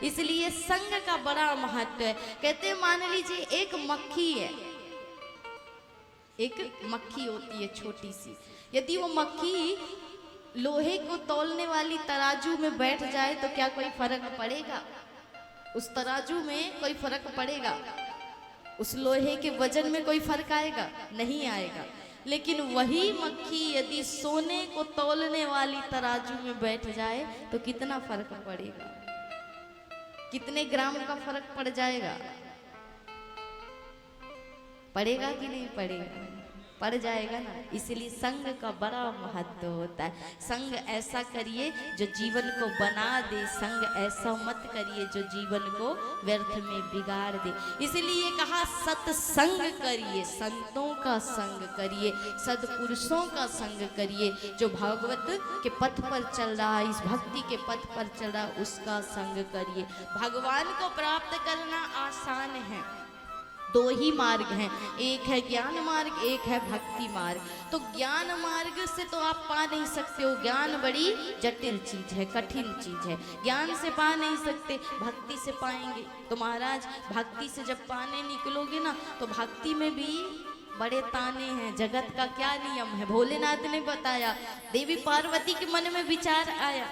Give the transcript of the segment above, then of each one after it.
इसलिए संग का बड़ा महत्व है। कहते मान लीजिए एक मक्खी है, एक मक्खी होती है छोटी सी, यदि वो मक्खी लोहे को तौलने वाली तराजू में बैठ जाए तो क्या कोई फर्क पड़ेगा? उस तराजू में कोई फर्क पड़ेगा? उस लोहे के वजन में कोई फर्क आएगा? नहीं आएगा। लेकिन वही मक्खी यदि सोने को तौलने वाली तराजू में बैठ जाए तो कितना फर्क पड़ेगा? कितने ग्राम का फर्क पड़ जाएगा? पड़ेगा कि नहीं पड़ेगा? पड़ जाएगा ना। इसलिए संग का बड़ा महत्व होता है। संग ऐसा करिए जो जीवन को बना दे, संग ऐसा मत करिए जो जीवन को व्यर्थ में बिगाड़ दे। इसलिए कहा सत्संग करिए, संतों का संग करिए, सद्पुरुषों का संग करिए। जो भागवत के पथ पर चल रहा है, इस भक्ति के पथ पर चल रहा है, उसका संग करिए। भगवान को प्राप्त करना आसान है। दो ही मार्ग हैं, एक है ज्ञान मार्ग, एक है भक्ति मार्ग। तो ज्ञान मार्ग से तो आप पा नहीं सकते हो, ज्ञान बड़ी जटिल चीज है, कठिन चीज है, ज्ञान से पा नहीं सकते, भक्ति से पाएंगे। तो महाराज भक्ति से जब पाने निकलोगे ना तो भक्ति में भी बड़े ताने हैं। जगत का क्या नियम है भोलेनाथ ने बताया। देवी पार्वती के मन में विचार आया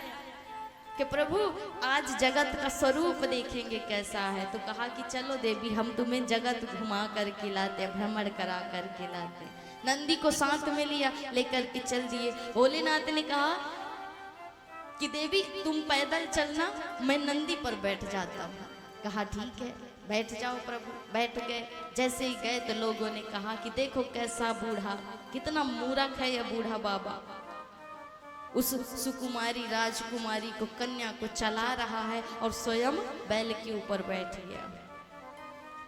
कि प्रभु आज जगत का स्वरूप देखेंगे कैसा है। तो कहा कि चलो देवी हम तुम्हें जगत घुमा करके लाते, भ्रमण करा करके लाते। नंदी को साथ में लिया, लेकर के चल दिए। भोलेनाथ ने कहा कि देवी तुम पैदल चलना, मैं नंदी पर बैठ जाता हूँ। कहा ठीक है बैठ जाओ प्रभु। बैठ गए। जैसे ही गए तो लोगों ने कहा कि देखो कैसा बूढ़ा, कितना मूर्ख है यह बूढ़ा बाबा। उस सुकुमारी राजकुमारी को, कन्या को चला रहा है और स्वयं बैल के ऊपर बैठ गया।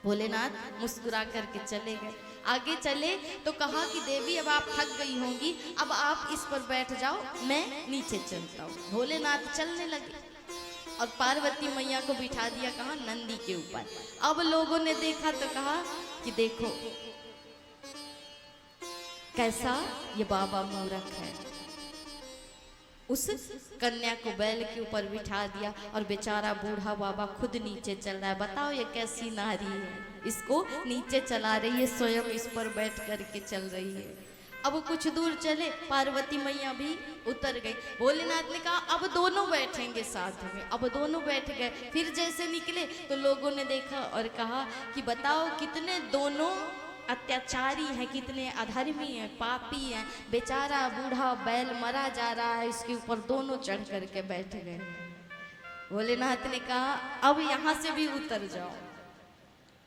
भोलेनाथ मुस्कुरा करके चले गए। आगे चले तो कहा कि देवी अब आप थक गई होंगी, अब आप इस पर बैठ जाओ, मैं नीचे चलता हूँ। भोलेनाथ चलने लगे और पार्वती मैया को बिठा दिया कहा नंदी के ऊपर। अब लोगों ने देखा तो कहा कि देखो कैसा ये बाबा मूर्ख है। उस कन्या को बैल के ऊपर बिठा दिया और बेचारा बूढ़ा बाबा खुद नीचे चल रहा है। बताओ ये कैसी नारी है, इसको नीचे चला रही है, स्वयं इस पर बैठ करके चल रही है। अब कुछ दूर चले, पार्वती मैया भी उतर गई। भोलेनाथ ने कहा अब दोनों बैठेंगे साथ में। अब दोनों बैठ गए। फिर जैसे निकले तो लोगों ने देखा और कहा कि बताओ कितने दोनों अत्याचारी हैं, कितने अधर्मी हैं, पापी हैं। बेचारा बूढ़ा बैल मरा जा रहा है, इसके ऊपर दोनों चढ़ करके बैठ गए। भोलेनाथ ने कहा अब यहाँ से भी उतर जाओ।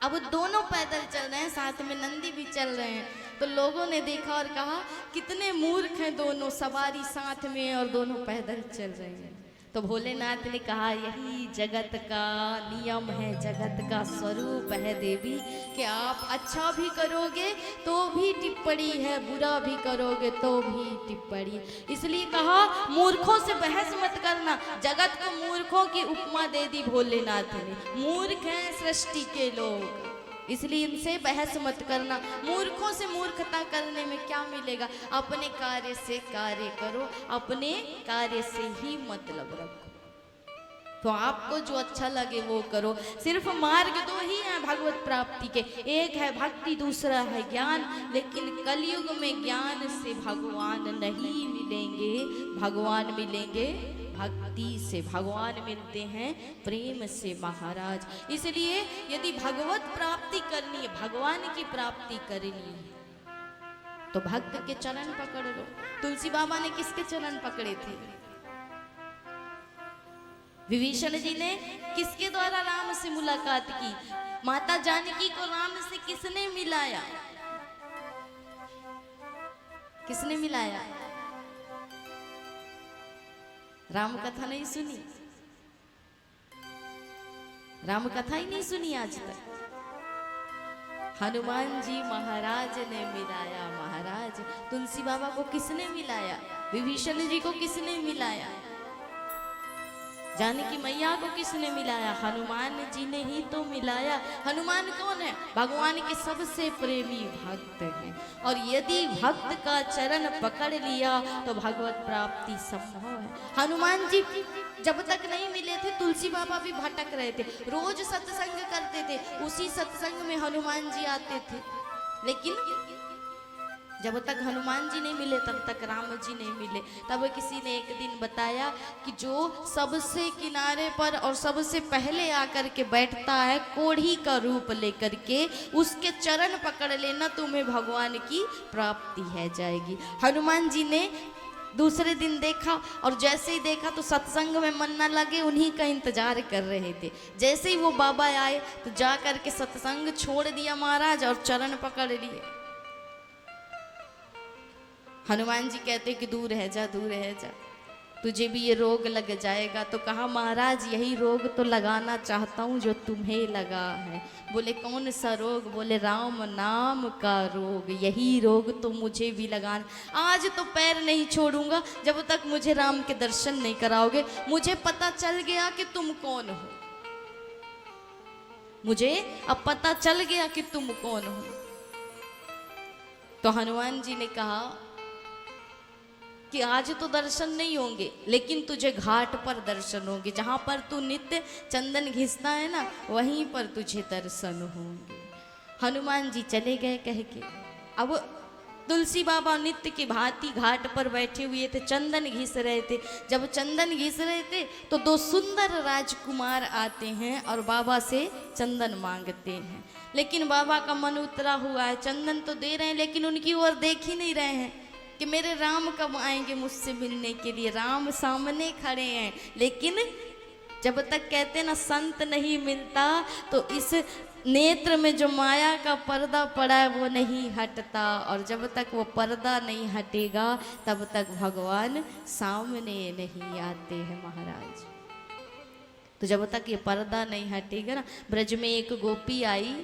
अब दोनों पैदल चल रहे हैं, साथ में नंदी भी चल रहे हैं। तो लोगों ने देखा और कहा कितने मूर्ख हैं दोनों, सवारी साथ में और दोनों पैदल चल रहे हैं। तो भोलेनाथ ने कहा यही जगत का नियम है, जगत का स्वरूप है देवी, कि आप अच्छा भी करोगे तो भी टिप्पणी है, बुरा भी करोगे तो भी टिप्पणी। इसलिए कहा मूर्खों से बहस मत करना। जगत को मूर्खों की उपमा दे दी भोलेनाथ ने। मूर्ख हैं सृष्टि के लोग, इसलिए इनसे बहस मत करना। मूर्खों से मूर्खता करने में क्या मिलेगा? अपने कार्य से कार्य करो, अपने कार्य से ही मतलब रखो। तो आपको जो अच्छा लगे वो करो। सिर्फ मार्ग दो ही हैं भगवत प्राप्ति के, एक है भक्ति, दूसरा है ज्ञान। लेकिन कलयुग में ज्ञान से भगवान नहीं मिलेंगे, भगवान मिलेंगे भक्ति से। भगवान मिलते हैं प्रेम से महाराज। इसलिए यदि भगवत प्राप्ति करनी है, भगवान की प्राप्ति करनी है तो भक्त के चरण पकड़ लो। तुलसी बाबा ने किसके चरण पकड़े थे? विभीषण जी ने किसके द्वारा राम से मुलाकात की? माता जानकी को राम से किसने मिलाया? किसने मिलाया? राम कथा नहीं सुनी? राम कथा ही नहीं सुनी आज तक? हनुमान जी महाराज ने मिलाया महाराज। तुलसी बाबा को किसने मिलाया? विभीषण जी को किसने मिलाया? जानकी मैया को किसने मिलाया? हनुमान जी ने ही तो मिलाया। हनुमान कौन है? भगवान के सबसे प्रेमी भक्त हैं। और यदि भक्त का चरण पकड़ लिया तो भगवत प्राप्ति संभव है। हनुमान जी जब तक नहीं मिले थे तुलसी बाबा भी भटक रहे थे, रोज सत्संग करते थे, उसी सत्संग में हनुमान जी आते थे, लेकिन जब तक हनुमान जी नहीं मिले तब तक राम जी नहीं मिले। तब किसी ने एक दिन बताया कि जो सबसे किनारे पर और सबसे पहले आकर के बैठता है कोढ़ी का रूप लेकर के, उसके चरण पकड़ लेना, तुम्हें भगवान की प्राप्ति है जाएगी। हनुमान जी ने दूसरे दिन देखा और जैसे ही देखा तो सत्संग में मन न लगे, उन्हीं का इंतजार कर रहे थे। जैसे ही वो बाबा आए तो जा करके सत्संग छोड़ दिया महाराज और चरण पकड़ लिए। हनुमान जी कहते कि दूर है जा, दूर है जा, तुझे भी ये रोग लग जाएगा। तो कहा महाराज यही रोग तो लगाना चाहता हूँ जो तुम्हें लगा है। बोले कौन सा रोग? बोले राम नाम का रोग, यही रोग तो मुझे भी लगाना। आज तो पैर नहीं छोड़ूंगा जब तक मुझे राम के दर्शन नहीं कराओगे। मुझे पता चल गया कि तुम कौन हो, मुझे अब पता चल गया कि तुम कौन हो। तो हनुमान जी ने कहा कि आज तो दर्शन नहीं होंगे, लेकिन तुझे घाट पर दर्शन होंगे, जहां पर तू नित्य चंदन घिसता है ना, वहीं पर तुझे दर्शन होंगे। हनुमान जी चले गए कह के। अब तुलसी बाबा नित्य की भांति घाट पर बैठे हुए थे, चंदन घिस रहे थे। जब चंदन घिस रहे थे तो दो सुंदर राजकुमार आते हैं और बाबा से चंदन मांगते हैं, लेकिन बाबा का मन उतरा हुआ है। चंदन तो दे रहे हैं लेकिन उनकी ओर देख ही नहीं रहे हैं कि मेरे राम कब आएंगे मुझसे मिलने के लिए। राम सामने खड़े हैं, लेकिन जब तक कहते ना संत नहीं मिलता तो इस नेत्र में जो माया का पर्दा पड़ा है वो नहीं हटता, और जब तक वो पर्दा नहीं हटेगा तब तक भगवान सामने नहीं आते हैं महाराज। तो जब तक ये पर्दा नहीं हटेगा ना, ब्रज में एक गोपी आई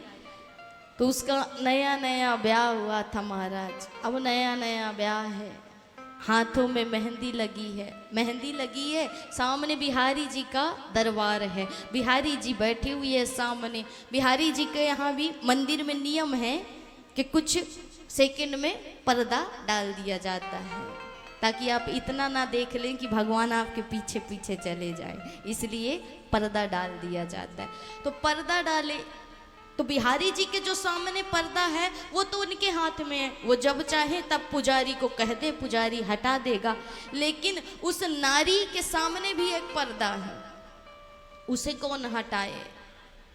तो उसका नया नया ब्याह हुआ था महाराज। अब नया नया ब्याह है, हाथों में मेहंदी लगी है, मेहंदी लगी है, सामने बिहारी जी का दरबार है, बिहारी जी बैठे हुए हैं सामने। बिहारी जी के यहाँ भी मंदिर में नियम है कि कुछ सेकंड में पर्दा डाल दिया जाता है, ताकि आप इतना ना देख लें कि भगवान आपके पीछे पीछे चले जाए, इसलिए पर्दा डाल दिया जाता है। तो पर्दा डाले तो बिहारी जी के जो सामने पर्दा है वो तो उनके हाथ में है, वो जब चाहे तब पुजारी को कह दे, पुजारी हटा देगा। लेकिन उस नारी के सामने भी एक पर्दा है, उसे कौन हटाए?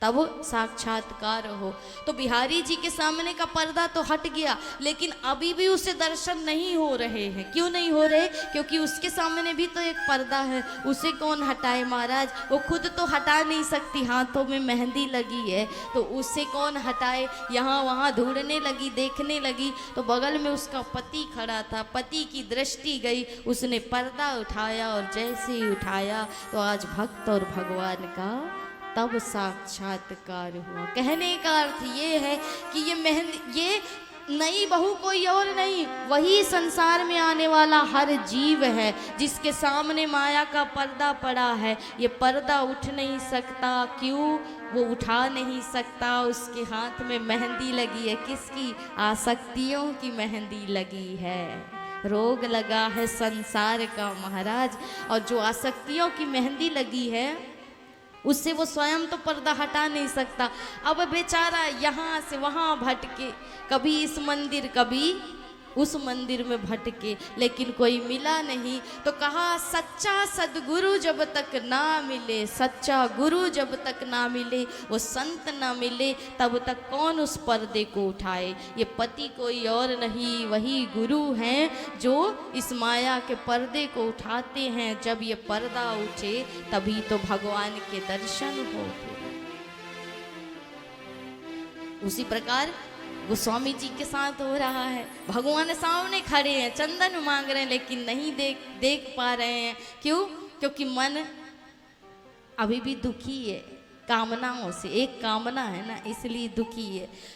तब साक्षात्कार हो। तो बिहारी जी के सामने का पर्दा तो हट गया, लेकिन अभी भी उसे दर्शन नहीं हो रहे हैं। क्यों नहीं हो रहे? क्योंकि उसके सामने भी तो एक पर्दा है, उसे कौन हटाए महाराज? वो खुद तो हटा नहीं सकती, हाथों में मेहंदी लगी है, तो उसे कौन हटाए? यहाँ वहाँ ढूंढने लगी, देखने लगी, तो बगल में उसका पति खड़ा था। पति की दृष्टि गई, उसने पर्दा उठाया, और जैसे ही उठाया तो आज भक्त और भगवान का तब साक्षात्कार हुआ। कहने का अर्थ ये है कि ये मेहंदी, ये नई बहू कोई और नहीं, वही संसार में आने वाला हर जीव है जिसके सामने माया का पर्दा पड़ा है। ये पर्दा उठ नहीं सकता। क्यों? वो उठा नहीं सकता। उसके हाथ में मेहंदी लगी है, किसकी? आसक्तियों की मेहंदी लगी है। रोग लगा है संसार का महाराज, और जो आसक्तियों की मेहंदी लगी है उससे वो स्वयं तो पर्दा हटा नहीं सकता। अब बेचारा यहाँ से वहाँ भटके, कभी इस मंदिर कभी उस मंदिर में भटके, लेकिन कोई मिला नहीं। तो कहा सच्चा सदगुरु जब तक ना मिले, सच्चा गुरु जब तक ना मिले, वो संत ना मिले, तब तक कौन उस पर्दे को उठाए? ये पति कोई और नहीं, वही गुरु हैं जो इस माया के पर्दे को उठाते हैं। जब ये पर्दा उठे तभी तो भगवान के दर्शन हो। उसी प्रकार गोस्वामी जी के साथ हो रहा है। भगवान सामने खड़े हैं, चंदन मांग रहे हैं, लेकिन नहीं देख पा रहे हैं। क्यों? क्योंकि मन अभी भी दुखी है कामनाओं से। एक कामना है ना, इसलिए दुखी है।